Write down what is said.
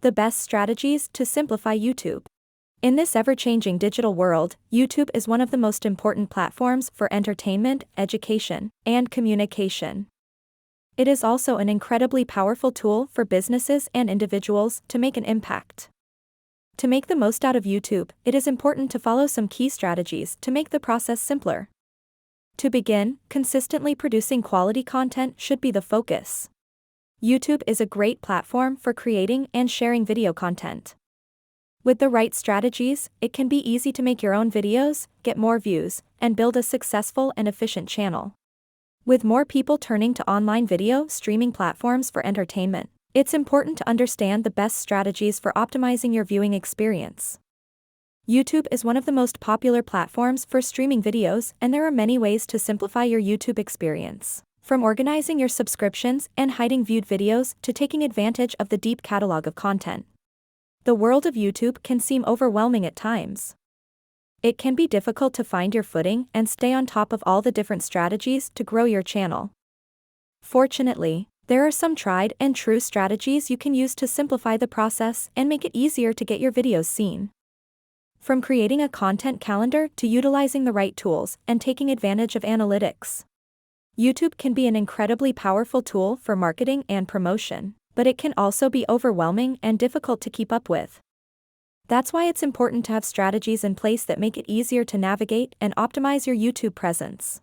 The best strategies to simplify YouTube. In this ever-changing digital world, YouTube is one of the most important platforms for entertainment, education, and communication. It is also an incredibly powerful tool for businesses and individuals to make an impact. To make the most out of YouTube, it is important to follow some key strategies to make the process simpler. To begin, consistently producing quality content should be the focus. YouTube is a great platform for creating and sharing video content. With the right strategies, it can be easy to make your own videos, get more views, and build a successful and efficient channel. With more people turning to online video streaming platforms for entertainment, it's important to understand the best strategies for optimizing your viewing experience. YouTube is one of the most popular platforms for streaming videos, and there are many ways to simplify your YouTube experience. From organizing your subscriptions and hiding viewed videos to taking advantage of the deep catalog of content. The world of YouTube can seem overwhelming at times. It can be difficult to find your footing and stay on top of all the different strategies to grow your channel. Fortunately, there are some tried and true strategies you can use to simplify the process and make it easier to get your videos seen. From creating a content calendar to utilizing the right tools and taking advantage of analytics. YouTube can be an incredibly powerful tool for marketing and promotion, but it can also be overwhelming and difficult to keep up with. That's why it's important to have strategies in place that make it easier to navigate and optimize your YouTube presence.